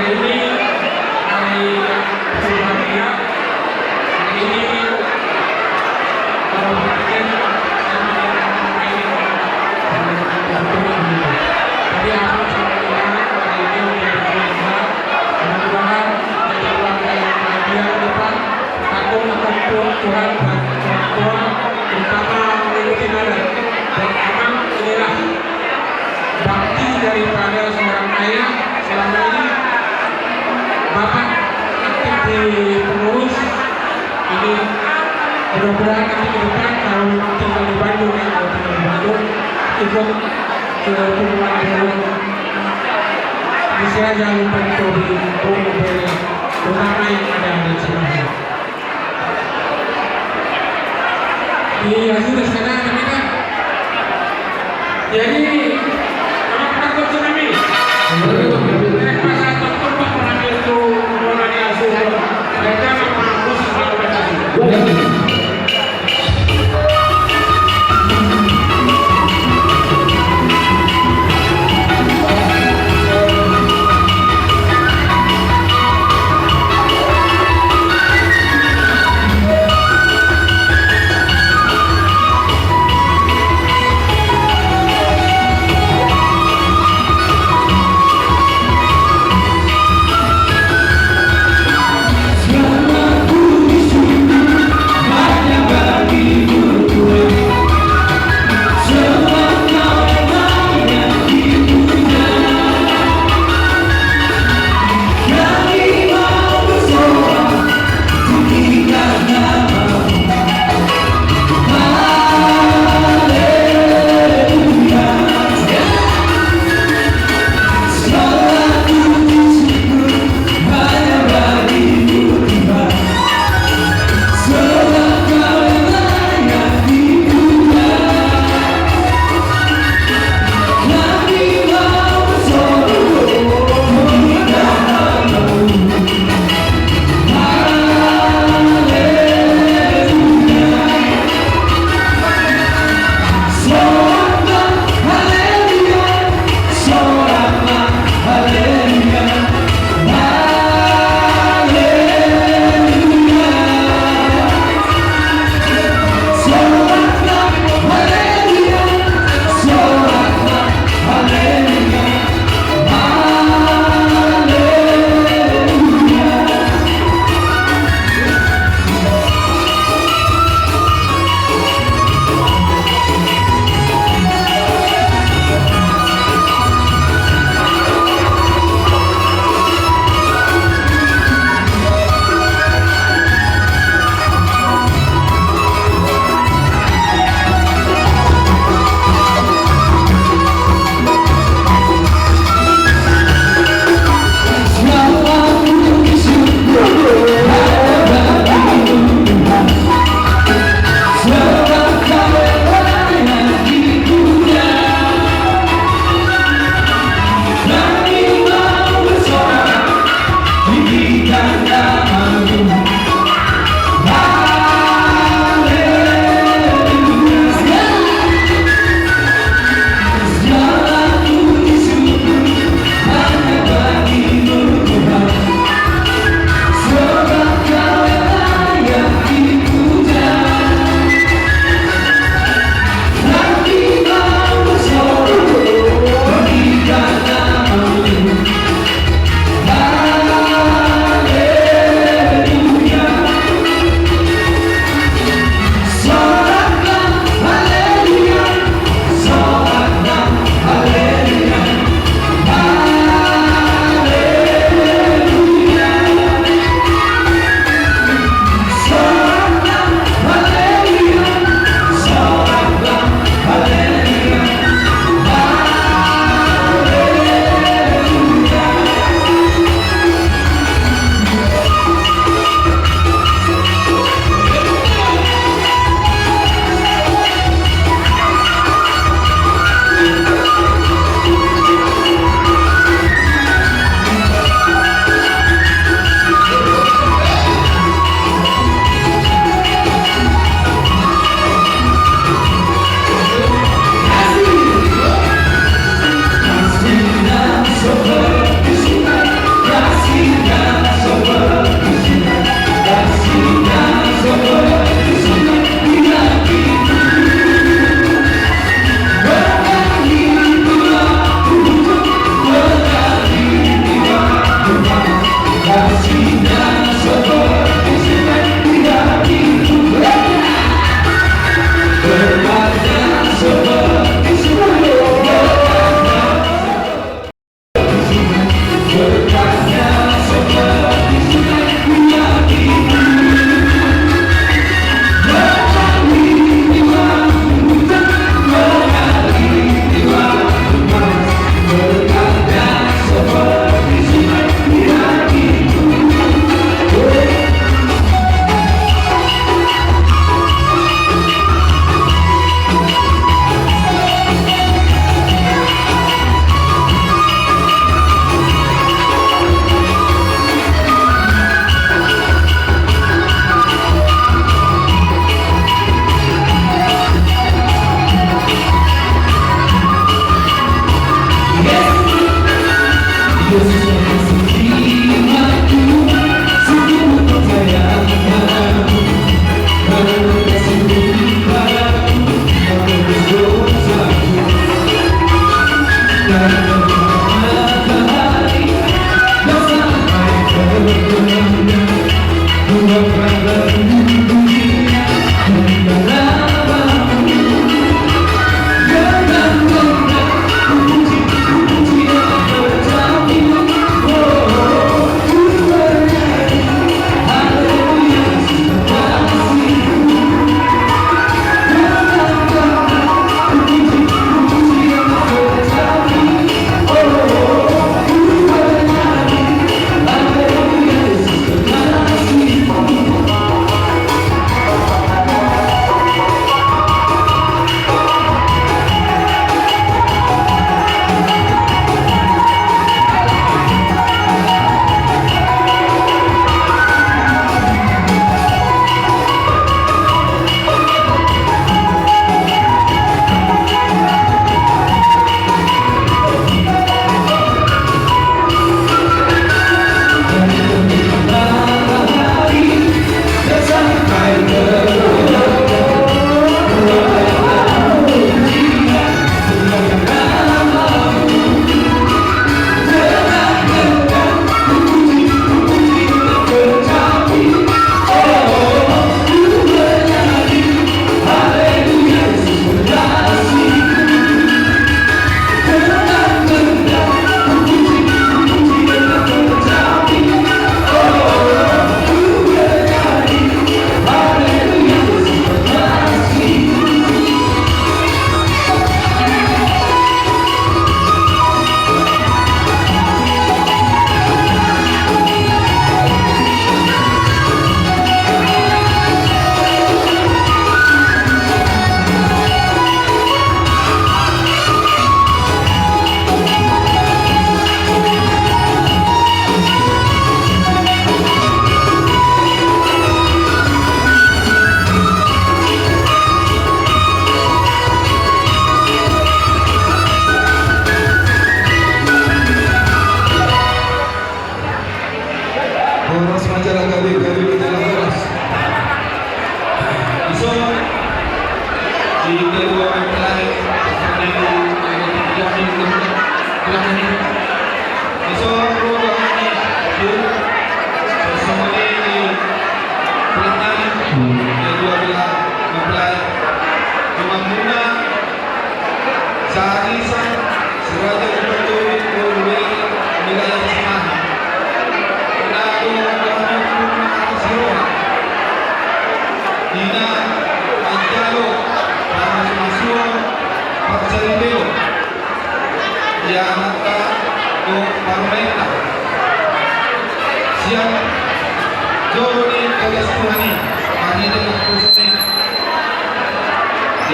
ini hari berbahagia. Hari ini kalau presiden jadi aku sampaikan hari ini udah berhasil. Mudah-mudahan jadi keluarga yang bahagia ke depan. Aku akan Tuhan dan orang tua terutama mengikuti nada. Dan memang inilah bakti daripada seorang ayah. Selama ini Bapak aktif di pengurus ini. Mudah-mudahan nanti ke depan kalau tinggal di Bandung ya, kalau tinggal di Bandung ikut ke hubungan dengan bisa jangan lupa di Bogor terutama yang ada di Cimahi. Iya sudah sana kita. Jadi kalau takut tsunami, naik pasar takut pak mengambil itu corona di asuh. Mereka mampu selalu berhasil.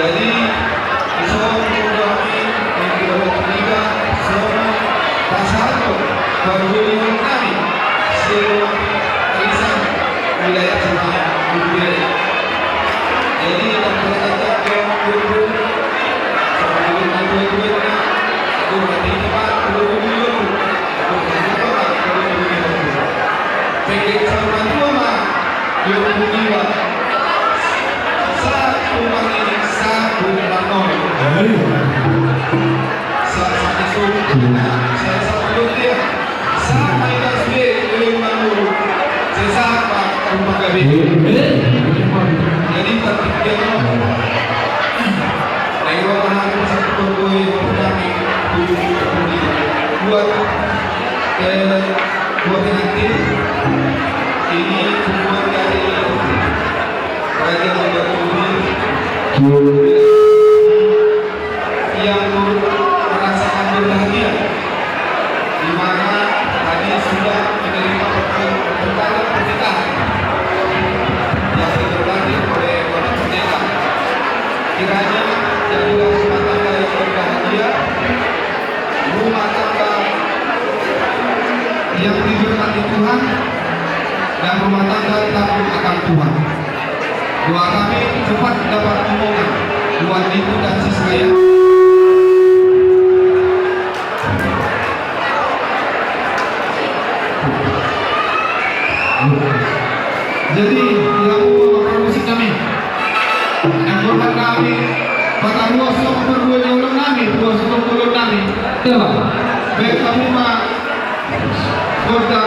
Jadi, isong kami yang kedua semua pasal perhubungan kami seluruh alisan wilayah Semarang Budaya. Jadi terdapat guru sebelum dua-duanya guru di tempat guru Pekik sama dua guru dua satu ini satu bangun satu suku saya satu dia sama ini lima guru sesama rumah kami jadi tertiga ayo orang satu berboy kami buat nanti ini semua dari Raja Bumi yang merasakan berbahagia di mana tadi sudah menerima pertanda pernikahan yang diberbagi oleh orang pendeta. Kiranya jadilah rumah tangga yang berbahagia, rumah tangga yang diberkati Tuhan, dan rumah tangga takut akan Tuhan. Doa kami cepat dapat omongan Tuhan itu dan si saya. Jadi yang membawa musik kami, yang Tuhan kami, pada ruas berdua ulang kami, ruas ulang kami. Baik kamu mah kota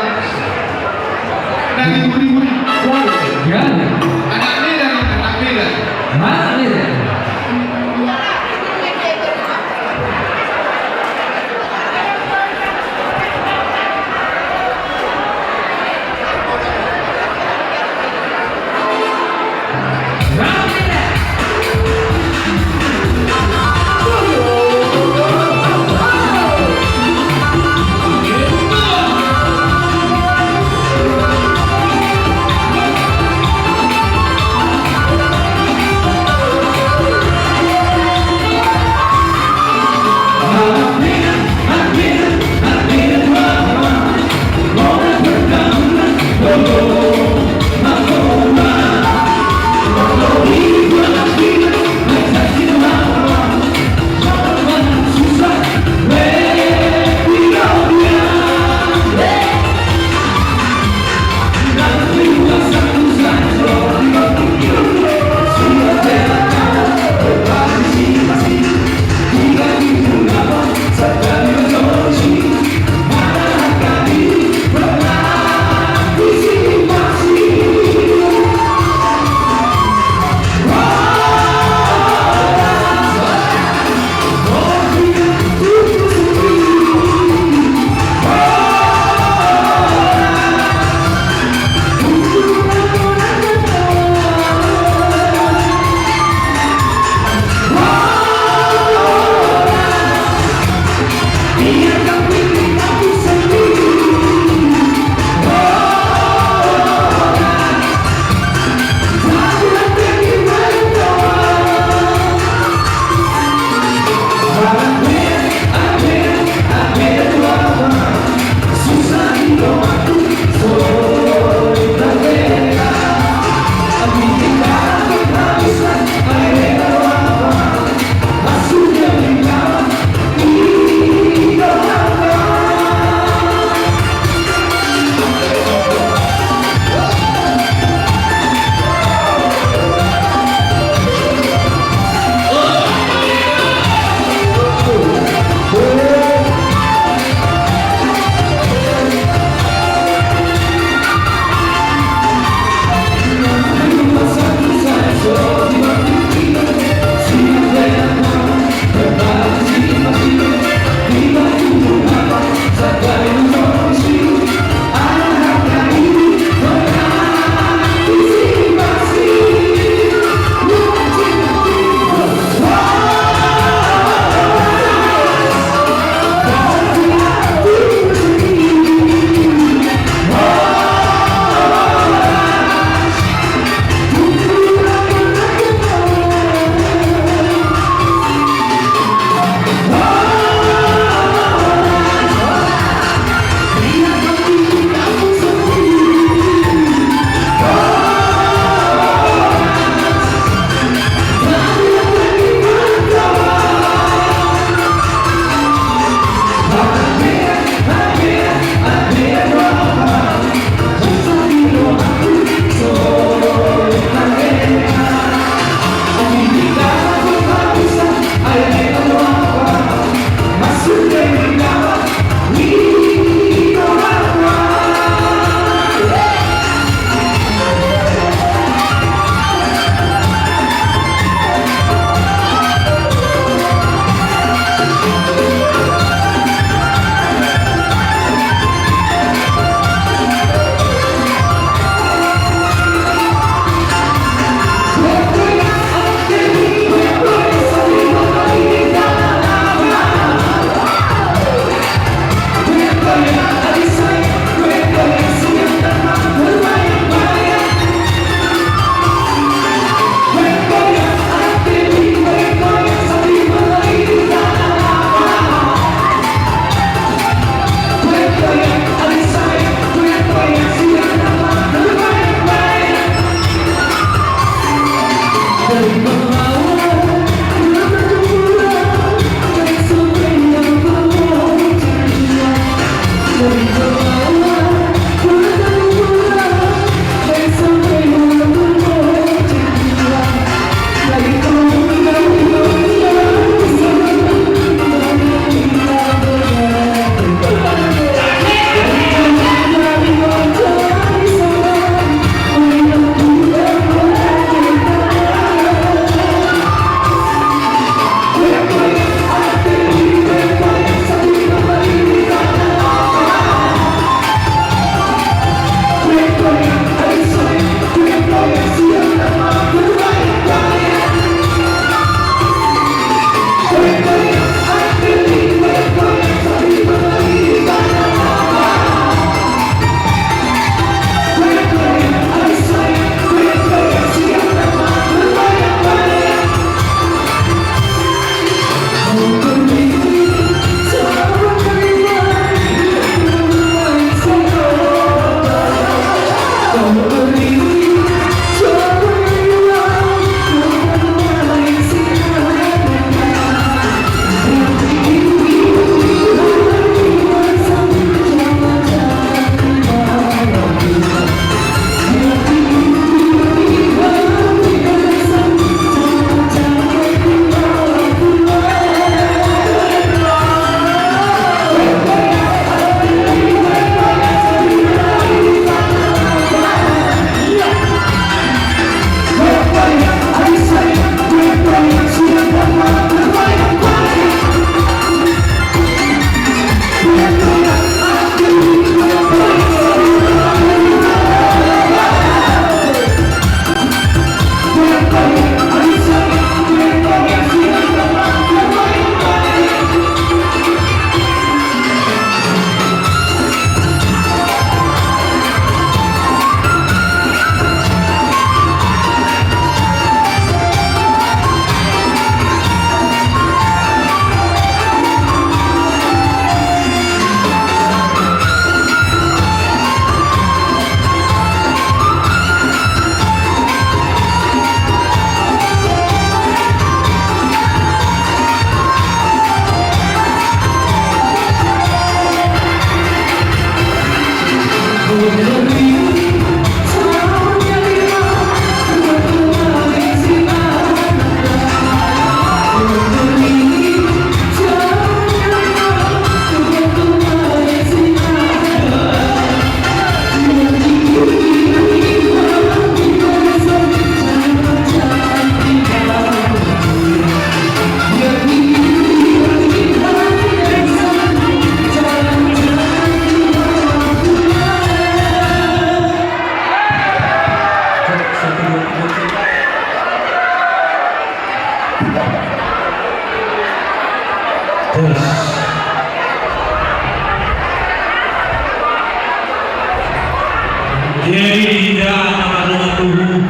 Jadi tidak nama rumah tubuh,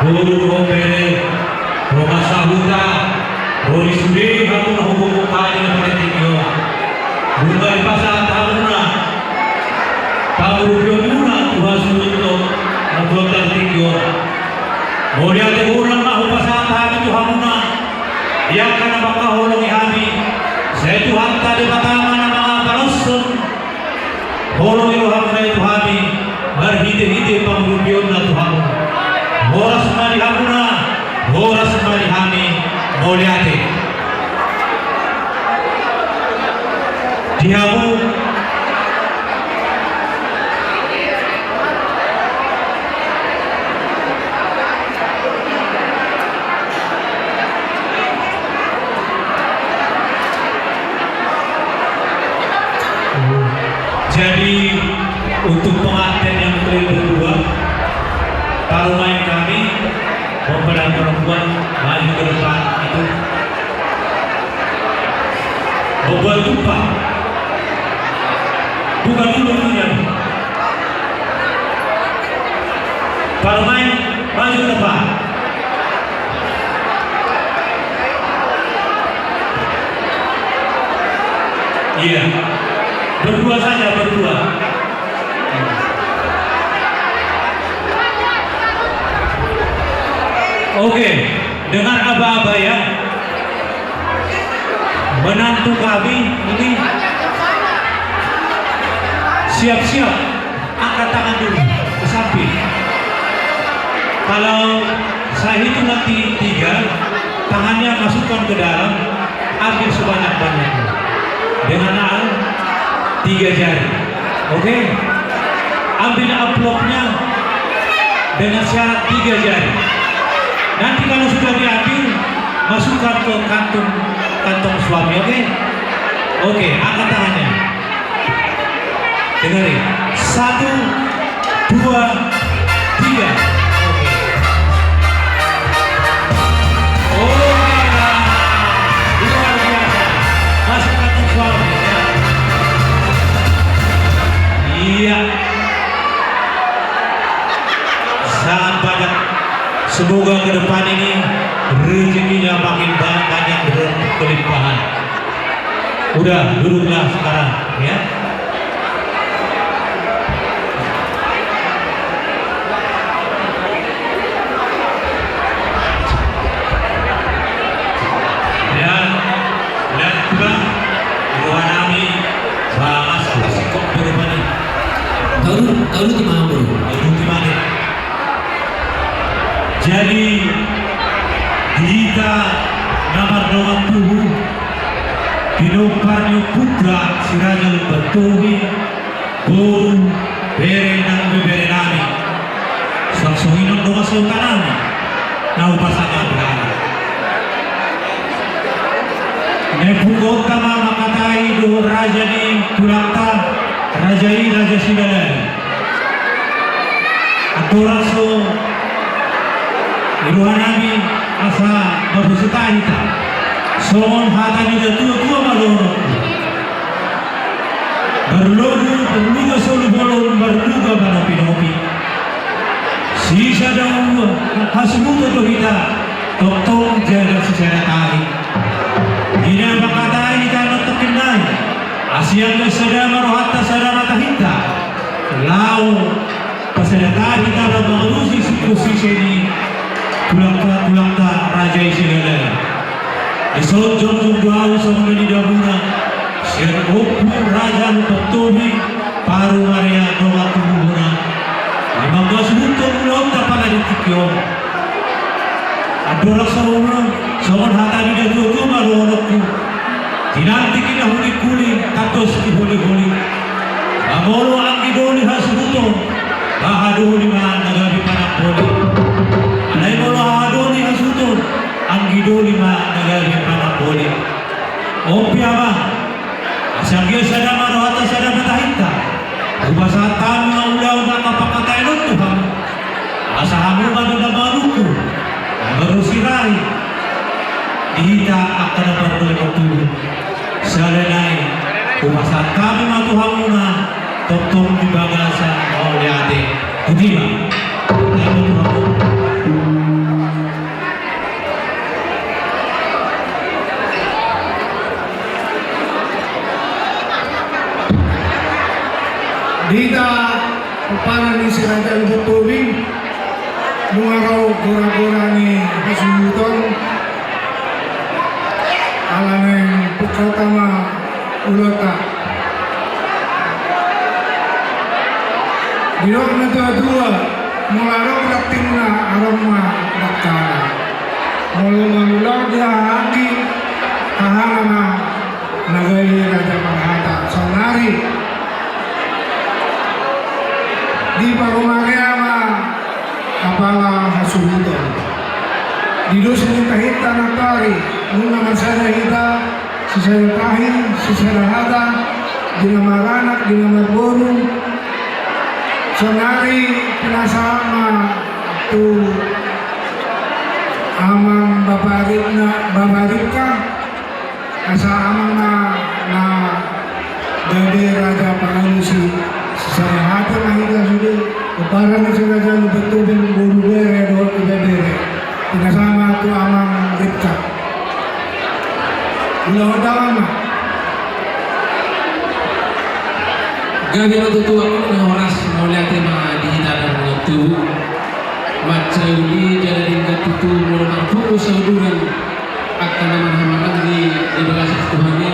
guru kompere, rumah sahuta, guru sudi, kamu hukum kaji dan politikio, bunga pasal tahuna, tahu biomuna Tuhan suruh membuat politikio, mulia teguran mahu pasal tahun Tuhanuna, yang karena bakal holongi hami, saya Tuhan tadi pertama nama Parasun, holongi Tuhan itu hami. Berhide-hide pangrupion na Tuhan. Horas marihamuna, horas marihami, moliate. Dihamu jadi untuk pengantin yang kedua, kalau main kami mempelai perempuan maju ke depan itu obat tumpah, bukan dulunya. Kalau main maju ke depan. Iya, berdua saja berdua. Oke, dengar aba-aba ya. Menantu kami ini siap-siap angkat tangan dulu ke samping. Kalau saya hitung nanti 3, tangannya masukkan ke dalam, ambil sebanyak-banyaknya dengan 3 jari. Oke, ambil amplopnya dengan syarat 3 jari. Nanti kalau sudah diambil, masukkan ke kantong suami, oke? Oke, angkat tangannya. Dengarin. 1, 2, 3. Oke. Oke, nah. Luar biasa. Masuk kantong suami. Ya. Iya. Sangat banyak. Semoga ke depan ini rezekinya makin banyak berkelimpahan. Udah, duduklah sekarang, ya. Dan lihat juga dua nami bahas kok berubah nih. Tahu di mana bro? Tahu di mana? Jadi kita nomor 20 Pinoparnyo putra siraja bertuhi guru bere nang bebere nami saksohinon doma sultanami na upasangan berani nepugot kama makatai do raja ni tulakta rajai raja sidalai atoraso Iruhanami asa bersutahita Somon hata juga tua maloro berluga solu bolon berluga pada pinopi sisa daun hasmuta dohita totong jaga secara tahi hina bakatai kita notokinai asian kesadama rohata sadama tahita lau pasadata kita mengurusi posisi ini tulangta raja Israel. Esok jom doa sama di dabuna. Siapa raja untuk Tobi paru Maria doa seorang hata di tutu marunokku. Tinanti kita huli-huli, katos di huli-huli. Amolo ang idoli hasuto, bahaduli man nagabi panapoli. Alay mo lahadoli hasuto, ang idoli man nagabi panapoli. Opya ba? Asagyo sada marohata sada matahita. Ubasatan mga ulaw na kapakatay ng Tuhan. Asahan mo ba na maluko? Baru sirai. Dihita akan dapat berlaku. Salalay, upasan kami matuhan muna. Totong di bagasan oleh adik. Kudiba. Dita papanan ni si Raja Lubuk Tubing mengaraw gora-gora ni Pasumuton ala ng pagkatama ulata dinok na dua mengaraw rating na aroma nakana mulu-mululang dia haki kahana nagay Raja Parhata sonari di Parumagama kapala hasuhudan di dosa ni kahita natari nuna masada hita sisada tahin sisada hada di nama ranak di nama boru sonari pinasama tu amang babarika asa amang na gabi Raja Pangalusi sisada hata mahita sudah keparang na sila dyan betubing burubere doon ibebere pinasama ito amang ripka ulang tama Gabi matutuwa ko na oras mula tayo mga dihitan ng mga tubo. Matsauli jalanin ka tutu mula ng puro sa uduran at kanaman hamarang di bagasas Tuhan ni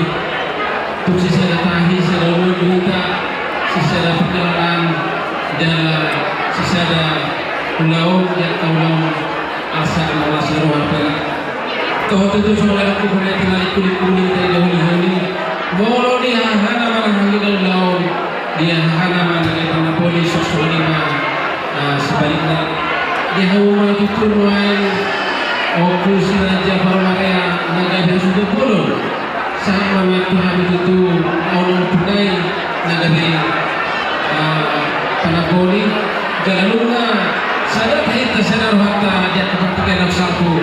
kung sisada tahi sa lawon dihita sisada pagkalaan dan sisada pulau yang kaulau asal mawasir wapela kau tentu semua aku boleh tinggal kulit-kulit dari dahulu-dahulu molo dia hana mana hangi dalau dia hana mana dari polis soalnya sebaliknya dia hawa tuturuan aku sinaja Parumagaya nagada sudah puluh sama Tuhan itu orang punai nagada panapoli jalanuna sadar kahit sadar hata dia kepertikan nafsaku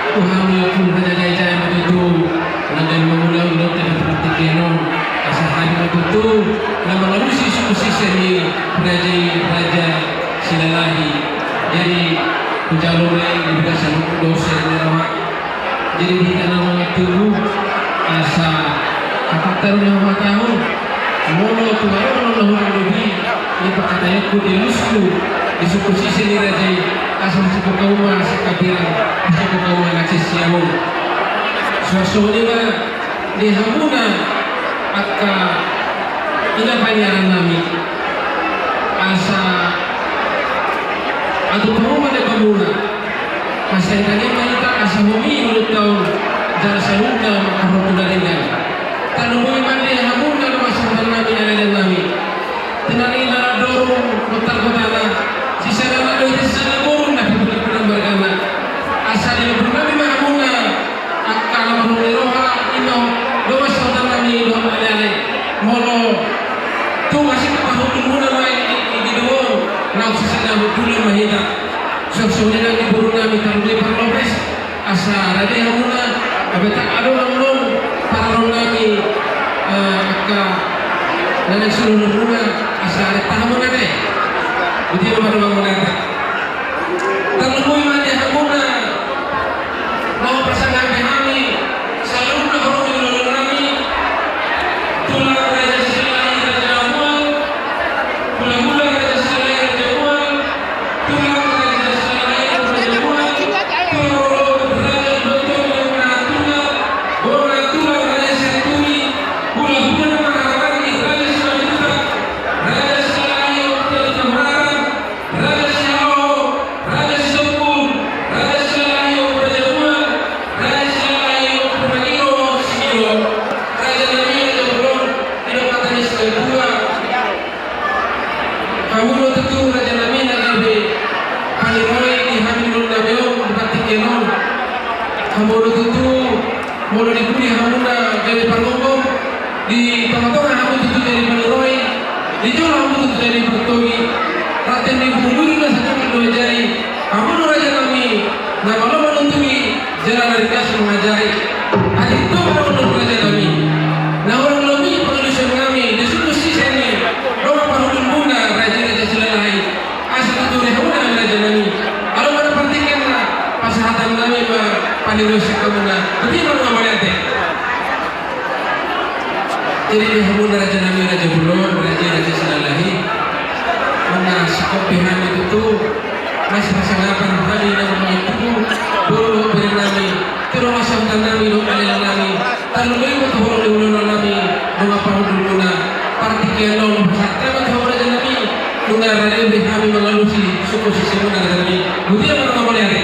Tuhan yang pun hanya jaya itu nagai mengulang-ulang dan perhatikan asa hari itu nama lalu suku seni raja silalahi jadi penjalurnya juga selalu dosen rawat jadi di dalam tubuh asa karakternya tahu mulu Tuhan orang lebih ini perkataannya kudilusku di suku sisi ni raja asal suku kauma sekabiran suku kauma naksis siamun suasanya di hamuna akka ina panyaran nami asa atau kauma de kamuna asa itanya maita asa humi ulut tahun jara salunga makarotu darengan tanumui mandi hamuna nama nami ada nami tinani nara dorong kota-kota sisa nama itu sisa burung nak berpindah bergana asal yang bernama Mahmuna akal Mahmuna roha ino dua saudara kami dua malai molo tu masih Mahmuna muna mai di dua nak sisa nama bulan mahita saudara di burung kami taruh Parlopes asal ada Mahmuna abeta ada orang para kami akal dan seluruh muna asal ada tahamu nade begitu baru menata terlebih mati hamuna mau pasangan kami selalu nak orang kami tulang raja silai raja awal tulang raja silai raja awal tulang raja silai raja awal tulang raja betul tulang raja senturi bulan maharani raja silai raja silai raja maharani raja mulu tutu mulu di kudi hamuna dari Pargongom di tengah-tengah hamu tutu dari Paniroi di Jawa hamu tutu dari Pertogi raten di Bumbugi lah satu dua jari hamu raja kami nama lo menuntungi jalan dari kasih mengajari adik itu menurut raja kami nah orang lebih pengelusian kami diskusi sini Roma Parudun Bunga raja-raja selalai asal tutu rehuna raja kami kalau mana pertikan pasahatan kami panirusi kamuna tapi kalau nggak boleh teh jadi di hamuna raja nami raja Bulon raja selalai mana sekopihan itu tuh masih ngapain hari nama itu dulu beri nami kira masih nami dong kali nami terlalu itu orang di ulun nami dong apa dulu na partikel dong pasatnya macam orang raja nami nuna raja beri kami mengalusi suku sisi mana raja nami bukti apa nggak boleh hari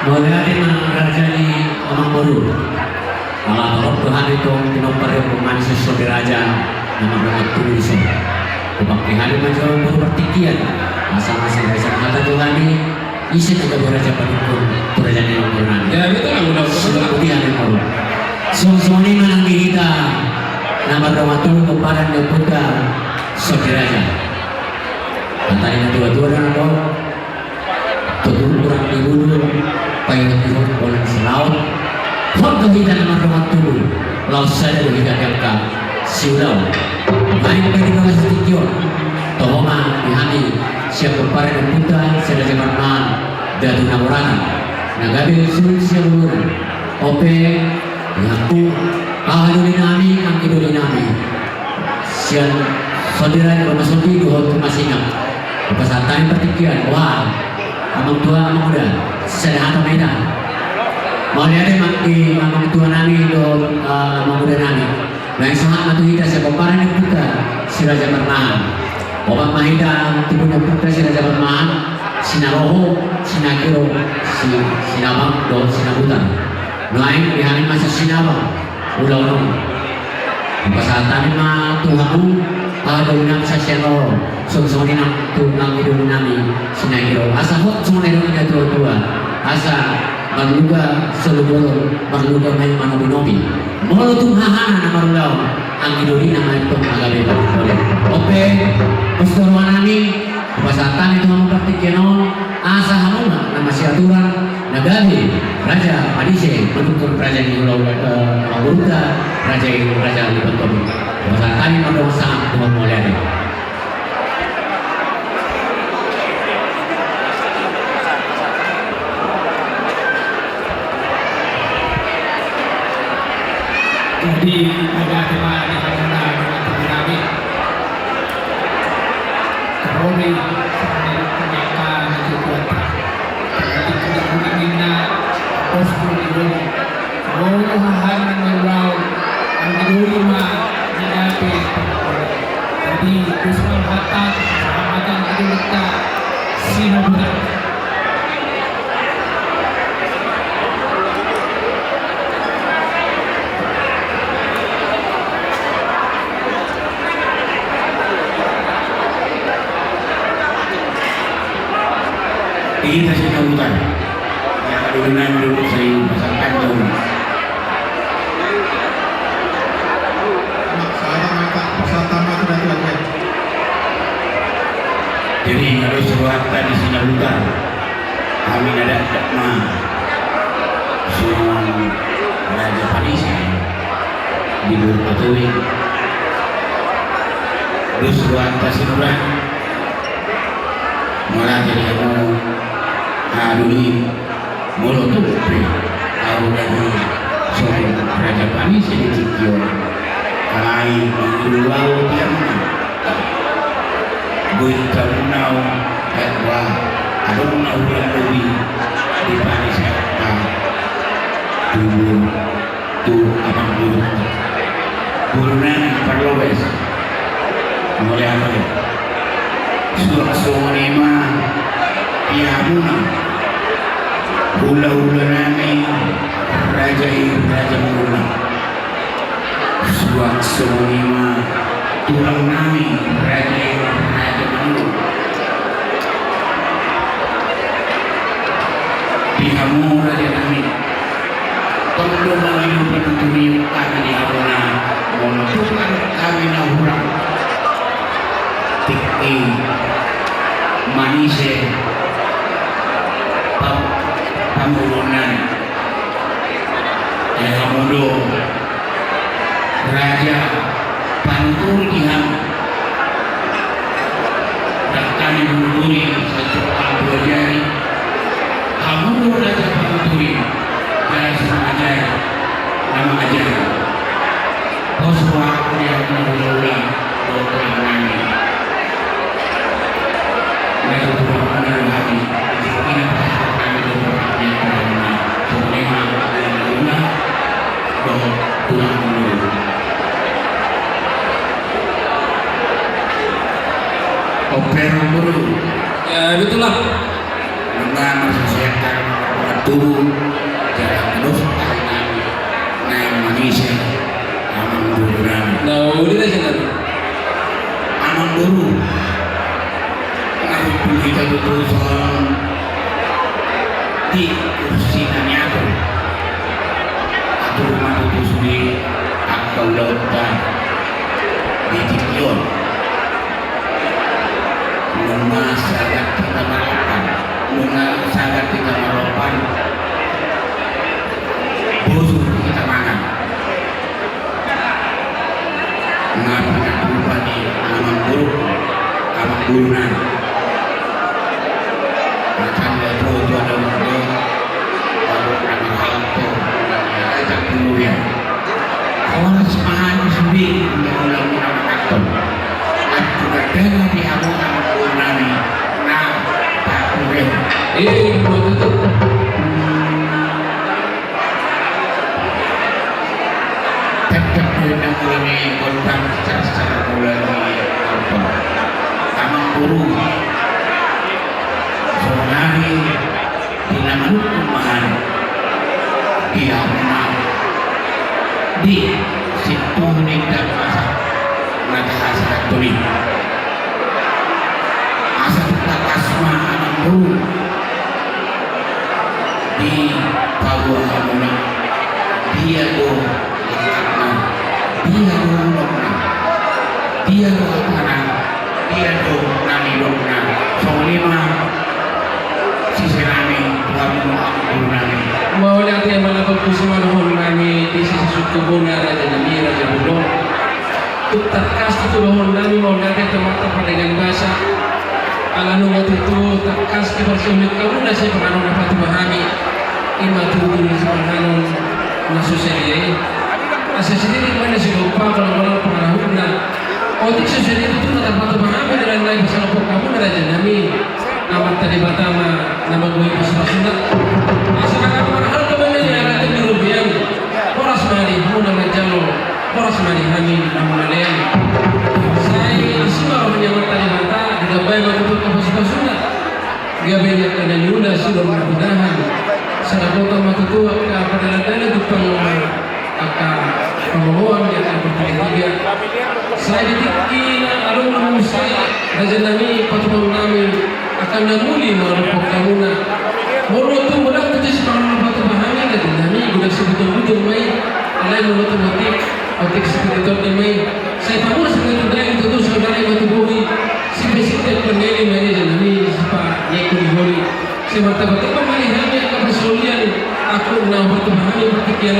boleh ada raja di orang baru malah orang Tuhan itu pinopar yang manusia sebagai raja nama tulis di sini bukti hari macam baru pertikian masa-masa raja kata Tuhan ini isi juga beraja pendukung beraja di orang baru ya betul lah udah seperti hari baru semua ini menang kita nama Ramatul kepada Nebuka sebagai raja katanya dua-dua dan apa turun kurang dibunuh payung turun bolan selaut foto kita nama Ramatul laut saya dari kita angka siulau main pergi ke studio tohoma dihani siap berpara dan putra saya zaman man datu nawarana nagabe sul siulur ope ngaku ahli nami ang idoli nami sian saudara yang bermasuk di dua masing pasatan pertikian wah amang tua amang muda sedang atau medan mau lihat mati amang tua nami do amang muda nami yang sangat matu kita siapa para yang putra si raja Permahan obat mahida tubuhnya putra si raja Permahan sinaroho sinakiro sinabang do sinabutan lain dihamin masa sinabang ulau-ulau pasatan ma tuhamu ada unang sa siyano sungsong ninang tunang idol nami sinakiro asa hot semua nero niya dua-dua asa marluga selubolo marluga may manobinobi molo tumhahan na marulaw ang idoli na may itong agabe pagkakole ope pastoruan nami pasatan itu mga praktikyanon asa hamuna na masyaturan nagabi raja padise menuntun raja di ulau maguruta raja di bentobi pasatan itu mga sangat tuhan mulia Jadi ada tema di mana kami Romi mereka itu kuat. Jadi tidak menginginna postur itu. Mau hahan mengulau angin mah dinapi. Jadi kusmal hatan sahabatan itu kita sinabutan. kita sinabutan yang adunan dulu saya pasangkan dulu Saya mereka pasatan itu dan tuan. jadi harus suatu di sinabutan kami ada dakma semua raja Panisi di Burkotui terus suatu sinuran malah jadi kamu aduni mulu tuh tahu dari sore raja Panisi di Cikio kalai mengulau dia mana gue tahu wah ada mau yang lebih di Panisi dulu tuh abang dulu burunan perlobes mulai apa ya suara mah Yamuna hula-hula nami raja mula suatu lima tulang nami raja mula dihamu raja nami Tunggu mengilu petuturi kami di Haruna menentukan kami nahurang tiki manise pamurunan Hamodo Raja Pantur Diham dan kami menunjuri satu dua jari Hamodo Raja Panturi dan sengaja nama aja Oswa yang mengulang dokter kami mereka berdua dengan hati ini kami dokter yang karena semua yang guna bahwa Tuhan dulu opera baru Ya itulah. dengan mempersiapkan tubuh jalan terus naik manusia aman dulu Nah, udah aja aman dulu ngaku kita betul soal di kursi kami aku rumah itu sendiri akal lautan di Tipion Nuna sangat kita melakukan Nuna sangat kita melakukan busuk kita makan ngapa lupa di aman buruk aman burunan macam itu ada untuk baru aman halko kita kemudian orang semahan sendiri undang-undang aktor aku berdengar di amun nani nah tak boleh betul. tetap dengan mulai kontak secara mulai apa tamang buru sebenarnya tidak hukuman dia menang di situ tidak masa maka hasil tulis asal tak asma anak buru di Papua Hamuna dia do dia do dia do anak dia do nani do songlima sisi nani kamu nani Mau lihat yang mana perkusiman hon nami di sisi suku Bona Raja Nami Raja Budong. Tukar kas itu hon nami mau lihat yang temata pada dengan bahasa alanu waktu itu terkas di bersulit kamu dah saya penganon dapat memahami ima turun di penganon nasu sendiri. Asa sendiri mana sih lupa kalau pengarahuna. Otik sendiri itu tak dapat memahami dengan lain pasal kamu Raja Nami. Amat tadi batama nama gue pasal Sunda. Asal hal kebanyakan yang ada di rupiah, poras mari, muna menjalo, poras mari kami namunalian. Saya semua menyambut tadi mata, tidak baik untuk kapasitas sudah. Dia banyak kena nyunda sudah mudah-mudahan. Sada kota matu tua ke perdana Jepang akan pemohon yang akan bertiga. Saya ditikir alun saya Raja Nami patron kami akan namuli merupakan kamuna. Moro tu mudah tu sekarang apa tu bahannya Raja Nami sudah sebetul-betul mai alai mulut motif otik seperti itu mai. Saya tahu sebenarnya dari itu saudara yang batu si besitek pendiri mai Raja Nami siapa yakuni holi. Saya bertanya kembali kami akan kesulian aku nak bertuhannya bertikian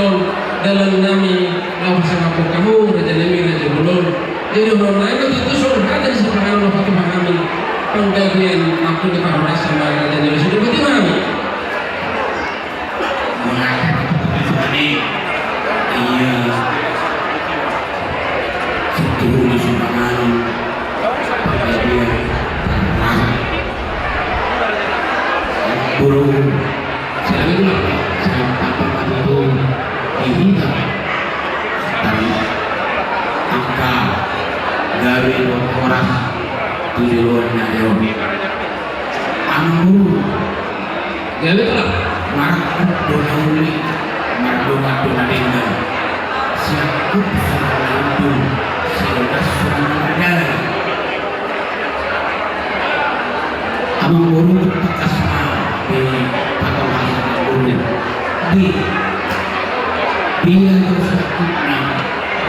dalam nami nak bersama kamu Raja Nami Raja Bulon. Jadi orang lain itu surga dari sepanjang waktu kami penggagian aku dipakai sama Raja Nami sudah bertimami. ini iya setuju sumbangan penggagian buru saya bilang saya apa itu dihitam dan angka dari orang tujuannya Yobi anggur Ya betul. marah donawuli marah donadenda siaput sudah itu sudah ada anggur bekas di pakai anggur di dia tersakitna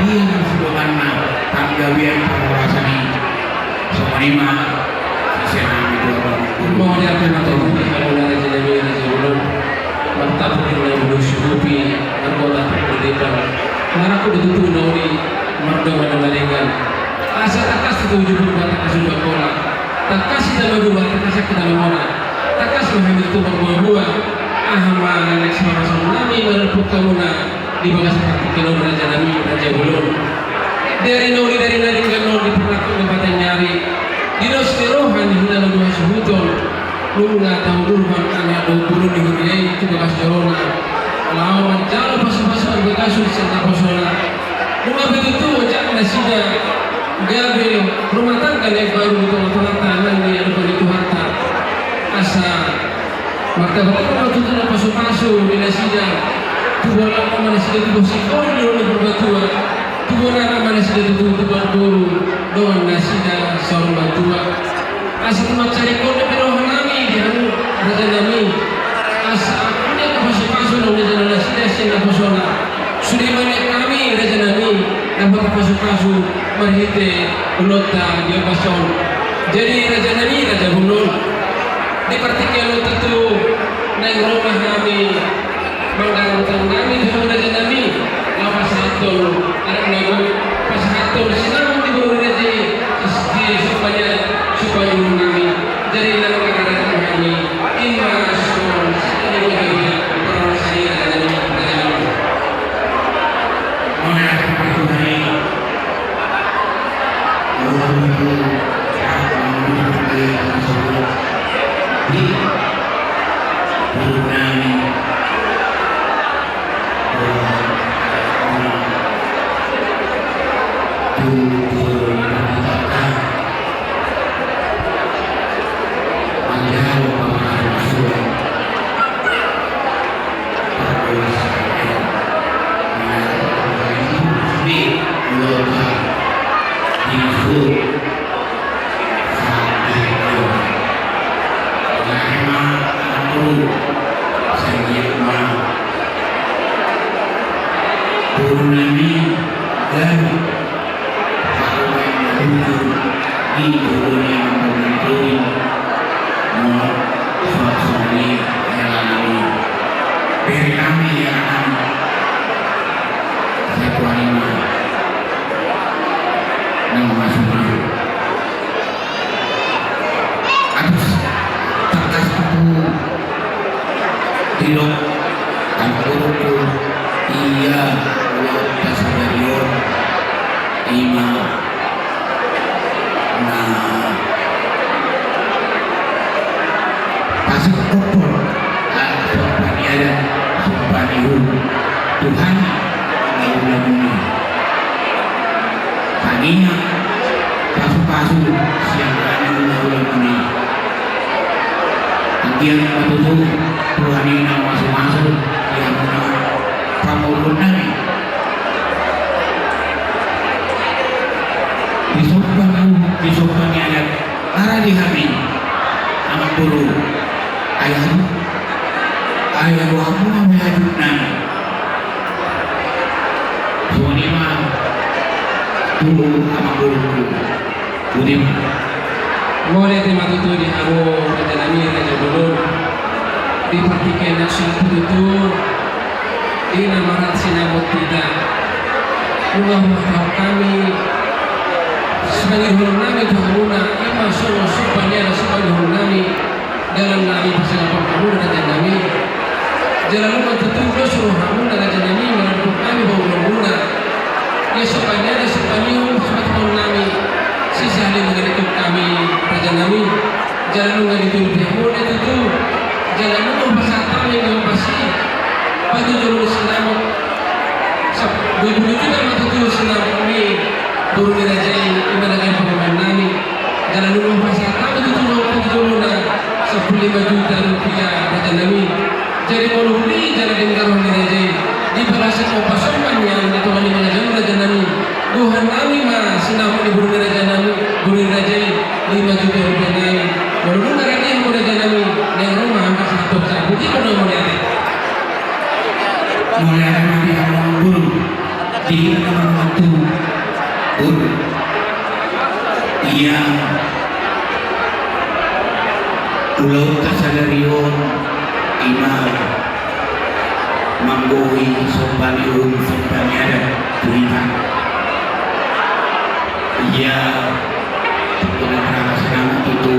dia tersudokanna panggawian pangawasani semanima sisenami dua Mau dia apa yang tahu di kalau dari jadi sebelum mantap kita dulu syukupi anggota perdepan. Karena aku ditutup nauni merdeka dan balengan. Asa takas itu jujur buat takas sudah kola. Takas kita lalu buat takas kita lemona. Takas memang itu berbuah-buah. Ahma nenek sama nami merebut kamuna di bawah seperti kilo raja nami raja belum. Dari nauni dari nari kan nauni perlaku tempatnya nyari. Dinos kerohan di dalam dua sebuton lunga tahu urban anak 20 di dunia itu bekas corona lawan jauh pasal-pasal berkasus serta pasona lunga begitu jangan nasinya gabe rumah tangga yang baru itu rata-rata nanti ada begitu harta asa martabat itu tidak pasu-pasu di nasinya tubuh lama mana sudah tubuh sikor di rumah berbatua tubuh lama mana sudah tubuh berburu doang nasinya seorang batua asa tempat cari kode perohan nami dia raja nami asa akunya ke pasu-pasu dan raja nasinya siang pasona sudah banyak kami raja nami dapat pasu-pasu marhite unota dia pason jadi raja nami raja bunun di partikel itu naik rumah kami menggarangkan kami dengan raja nami lapas satu anak lagu pas satu sinang di bawah raja supaya kami jadi nama kata kami imasun ini bagi orang saya dan kami mana seperti ini di Brunei Tuhan paginya pasu-pasu siang hari bulan ini bagian betul Tuhan ini masuk-masuk yang pamulunan disopkan ada arah di kami anak guru ayah aku mengajukan Suanima dulu sama guru Budim boleh terima itu di haru raja nami raja belum di partikel nasional itu di nama sinabot tidak Allah kami sebagai hulu nami Tuhanuna ima semua supaya ada sebagai hulu nami dalam nami pasangan kamu raja nami jalan lupa tertutup suruh kamu raja nami menurut kami bahwa hulu ya supaya ada sepanjang sebagai nami sisa hari mengenai kami raja nami jalan lupa itu dia itu jalan lupa pasal kami yang pasti pada jalur selamat 20 juta mata tu selamat kami turun di raja ibadah pemain nami jalan lupa pasal kami itu jalur 15 juta rupiah raja nami jadi kalau beli jalan dengar di raja di balasan opasoman yang Tuhan yang mengajar raja nami Tuhan nami mah senang di burung raja nami burung raja 5 juta rupiah nami kalau dengar raja yang raja nami yang rumah angkat satu sabu di mana mau lihat mulai ada mati orang guru di kamar waktu guru yang ulau kasadarion imam mamboi sompaniun sompaniada tulitan ia benar-benar senang itu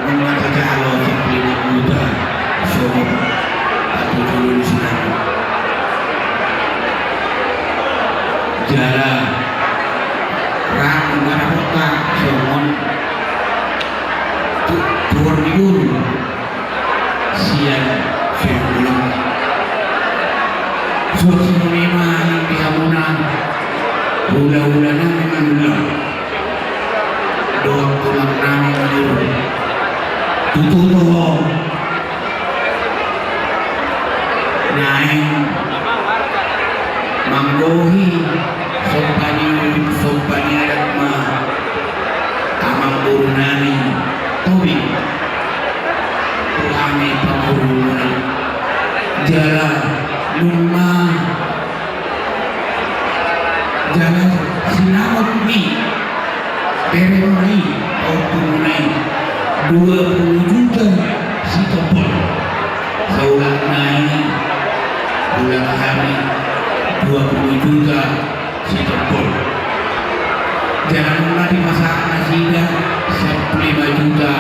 mengatakan kalau sebelum muda sobat atau turun senang jalan rak negara kota somon turun diun siang sebelum suasana memang dihamunan bulan-bulanan memang belum doang tulang nami dulu tutup naik manggohi sompani adat ma amang burunani tobi kami pangurungan jalan lumah jalan sinawat mi beremai tunai 20 juta si topol saulang naik bulan hari 20 juta si topol jalan rumah dimasak nasinya 15 juta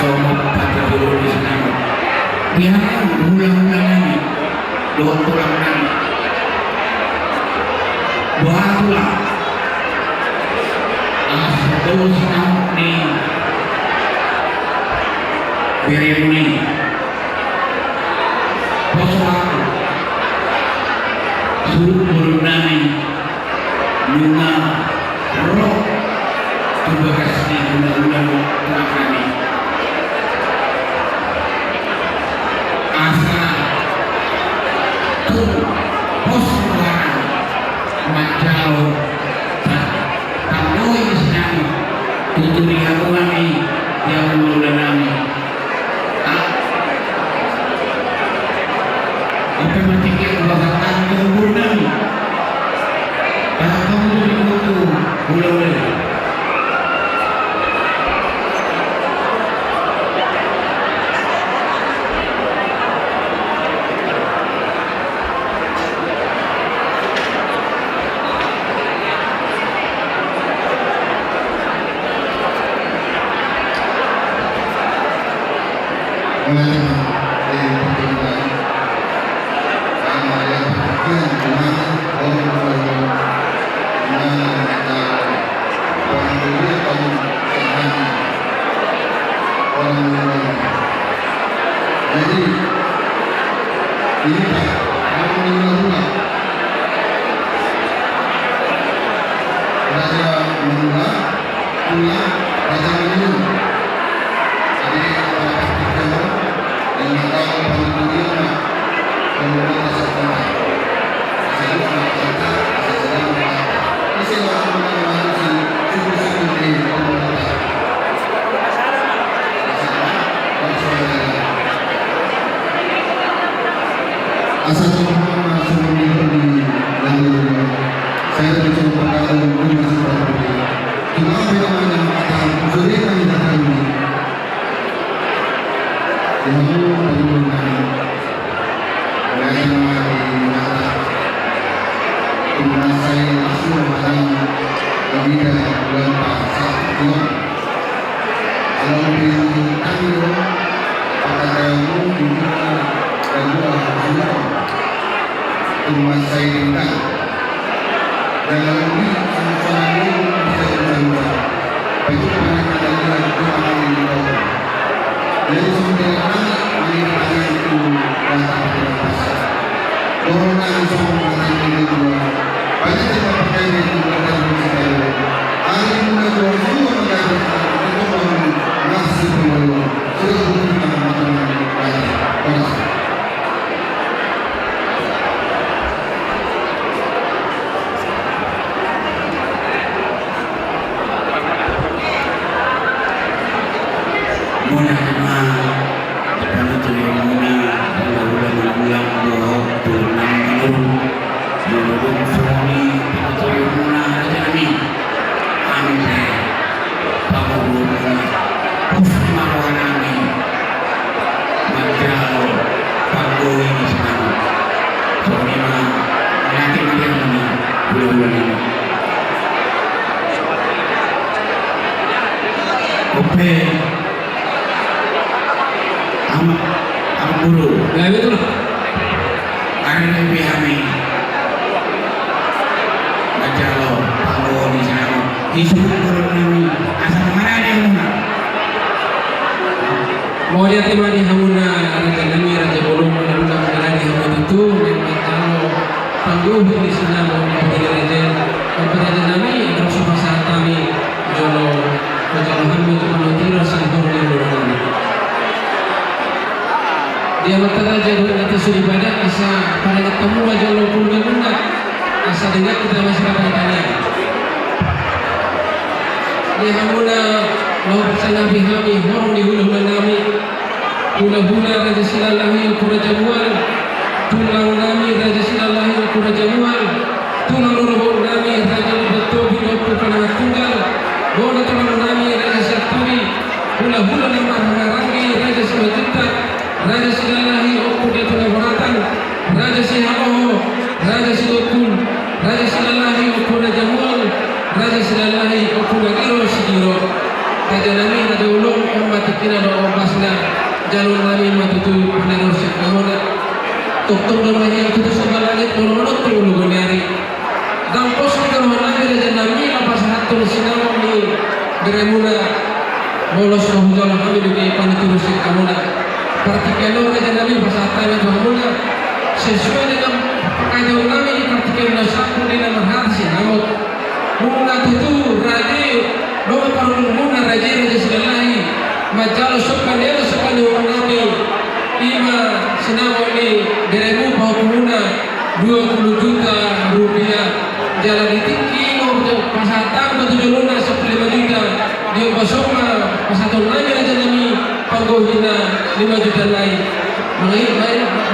somok 40 di sana dia ulang-ulang ini doang tulang nani buatlah terus ni beremuni posok suruh berunai bunga roh tugas di undang-undang kami asa tuh pos macam tanoi senang tuturi kami yang mengulangi apa matikan bahkan kemudian bahkan itu mulai Jadi ini Pak, Raja Manula punya Raja Manula. Jadi para pastikan yang tahu pemilihan kemudian masyarakat. Saya sedang ini saya akan mengalami suku-suku di pemerintah. Asal semua sebelum di lalu saya mencoba kalau masih berapa cuma bagaimana akan sulit kami datang ini lalu bagaimana bagaimana di masa saya langsung dalam berbeda bulan pasal Tuhan kalau di kami pada kamu juga dan dua rumah saya minta dalam ini sama-sama ini bisa bersama bagi mereka dan doa ini jadi sebenarnya kami pada itu datang ke pasar corona semua orang ini juga banyak yang pakai itu dan bersama hari ini dua semua pakai itu masih belum sudah kita makan banyak muna pada tuloy muna ulang-ulang buhok hula-hula nami. Oke, am guru. Gaya betul. Karena lebih kami Bajalo, Pango di sana. Disebut guru nami. Asal mana dia mana? Mau dia tema di hamuna raja nami raja bolong mudah mengalami hamun itu memang kalau panggung di sana mau menjadi raja raja nami terus bahasa kami jolo kejalahan untuk menutira sahur di luar. Dia mata raja nanti sudah ibadah asa pada ketemu aja lo pun guna asa dengar kita masyarakat tanya. Dia hamuna mau bersama bihami horong di hulu nami hula-hula raja silalahi kura jamuan tulang nami raja silalahi kura jamuan tulang nurul nami raja betul bidoku panang tunggal bona tulang nami raja saturi hula-hula nama harangi raja simajuta raja silalahi oku dia tulang horatan raja sihaloho raja sidokun raja silalahi oku jamuan raja silalahi oku nagiro sigiro raja nami raja ulung umat kina do obasna jalur nami matutu panero sekamona tok domanya itu sama langit menurut tulu gonari dan pos kalau nami raja nami apa satu sinamo ni geremuna bolos rohjala kami di panitu sekamona partikel raja nami pasata na hamuna sesuai dengan kaidah nami partikel nasaku di nama harsi namot muna tutu raja bawa parung muna raja selahi majalo sopan dia sopan nami ima senamo ni deremu bahwa 20 juta rupiah jalan di tinggi untuk pasatang batu joluna 15 juta dia basoma pasatang nanya aja nami panggohina 5 juta lain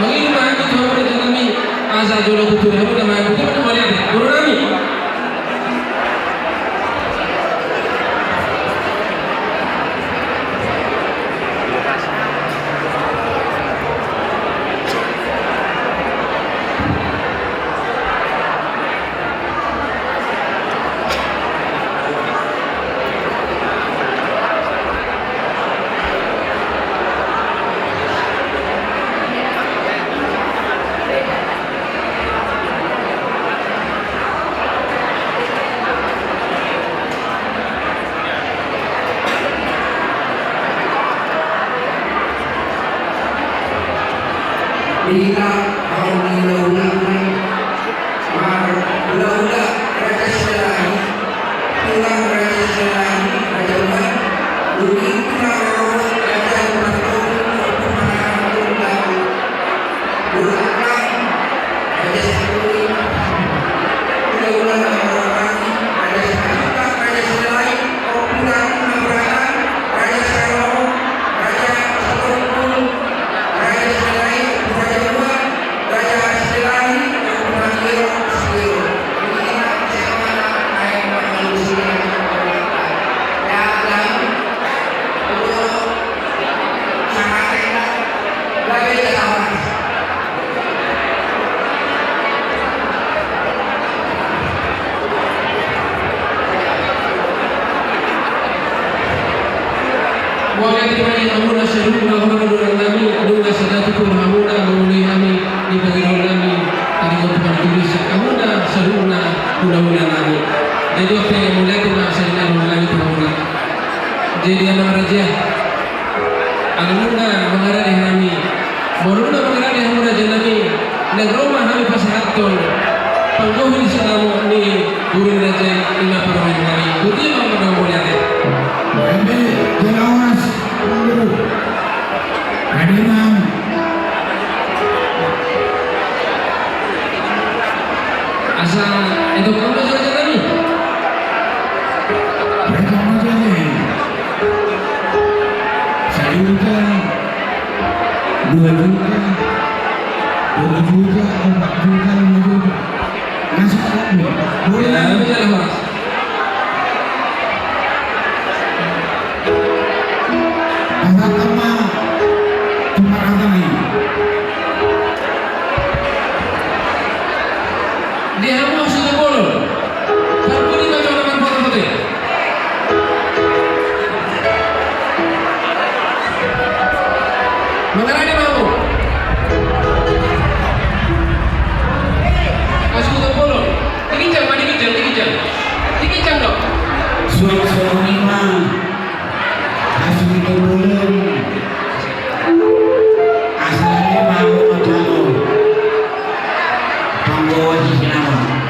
mengi mah itu aja nami asa jolo tutur hamu nama itu mana boleh guru nami Bila kau dilakukan, maka ulah raja selain, tulang raja selain, raja umat, bumi tulang raja umat pemanah tulang, ulang raja selain, ulah orang raja selain, raja selain, tulang nabrahan, raja selain, raja selain, raja selain. Boleh dimana hamuna seruna orang orang nami aduna sedatu pun hamuna boleh kami di bagian nami tadi untuk tulis hamuna seruna hula-hula nami jadi apa yang mulai kita seruna nami hamuna jadi anak raja hamuna mengarah nami boruna mengarah hamuna jenami negroma kami pasahaton panggohin selamu ni guru raja ina parang nami buti mau menang boleh ada Ebe jelawas guru. Adinam. Asa itu kamu saja kami. Mereka macam ni. 1 juta, 2 juta, 2 juta, 4 juta, 5 juta. Masuk kami. Boleh Ya, lah. bisa mas. Kata-kata cuma kata ni. Dia mau sudah bolong. Mengarani mamu. Masuk ke bolong. Dikijam dong. Suara-suara ni mah Asal itu boleh Asalnya mau macam Panggawa di Sinawa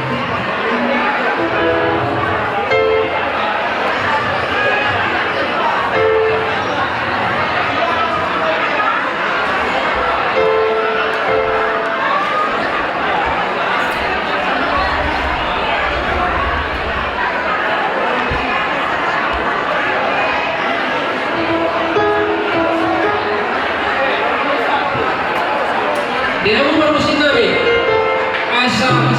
Dia mau merusin nabi. Asal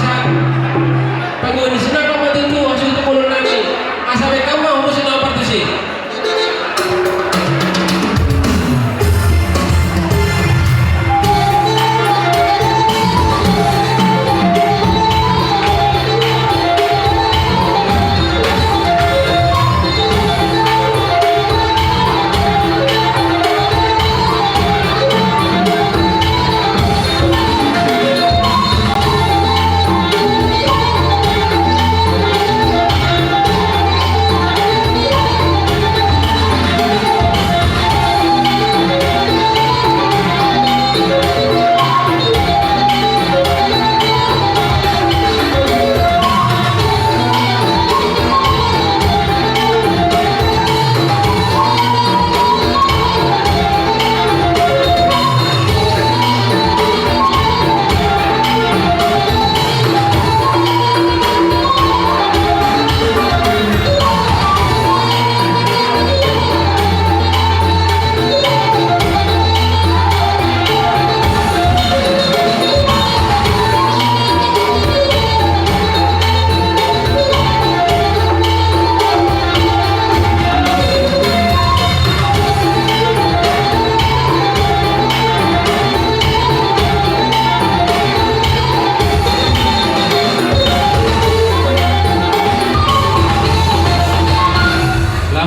penghuni senang kamu tentu masuk itu bolong nabi. Asal mereka mau merusin apa tu sih?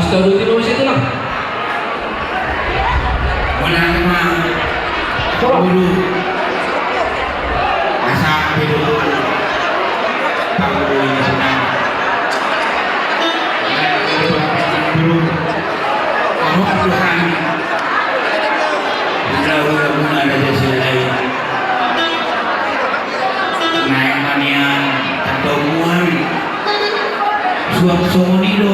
Tahu di bawah situ lah. Mana mah Dulu Asal dulu Panggawa ini senang Dulu Kalau Tuhan Udah bunga ada selai Naik manian Tantomuan Suap-suap itu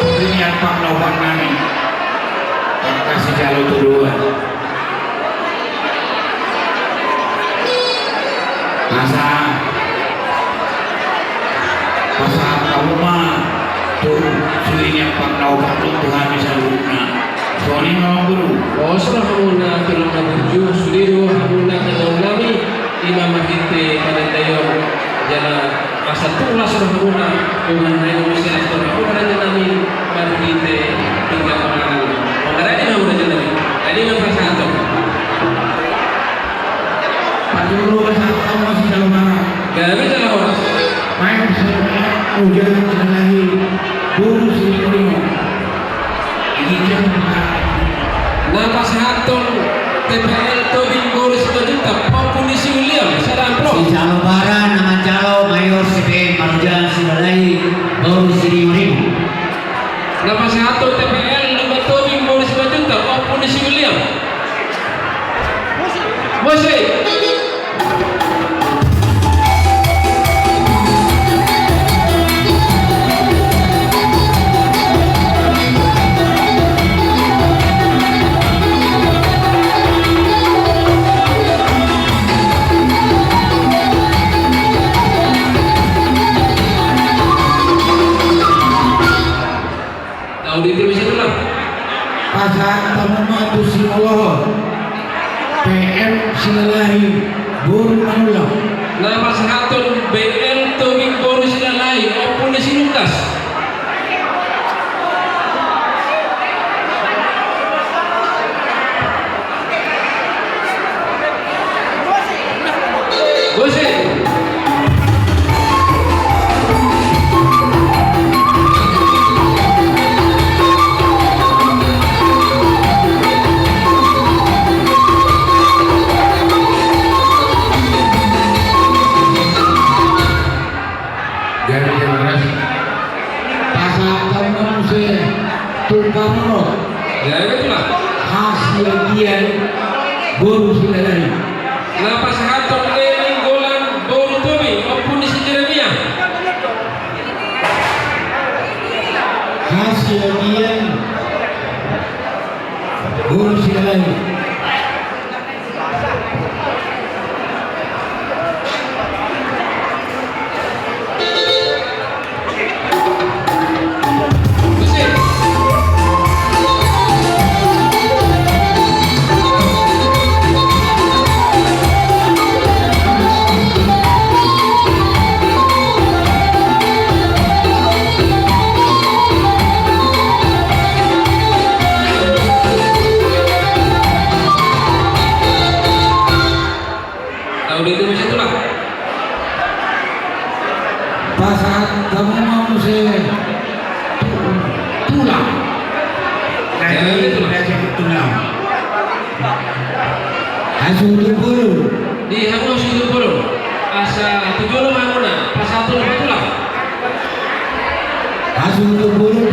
ini apa melawan kami kasih jalur tuduhan masa kamu mah tuh sulinya apa melawan Tuhan bisa lupa soalnya memang guru Osra hamuna film tujuh sudiru hamuna kadang kami imam kita pada dayo jalan asal tulah surah hamuna dengan Indonesia surah hamuna kami baru kita tinggal orang mengenai ini hamuna jalan ini memang satu dulu kamu masih dalam mana kami dalam orang main ujian lagi guru sini ini nama satu TPL Tobing Boris Bajuta Polisi William Sadam Pro Si Calo Bara, nama Calo Mayor CPM Marujan Sibalai Baru Siri Merimu. nama satu TPL nama Tobing Boris Bajuta Polisi William Musik auditor bisa tulang pasar tamu si Allah PM Silalahi Buru Manulah nama satu BL Tobing Boris Silalahi Polisi Lukas Musik Dari itulah. hasil dian baru saudari Lapas haton leling golan baru tomi maupun di Jeremia. hasil dian baru saudari Mesin. Tahu itu macam itulah. pasal kamu mau saya tulang tulang hasil berburu Di Hamun Situ Purun. Asa 7 Hamuna, pas 1 tulang. hasil berburu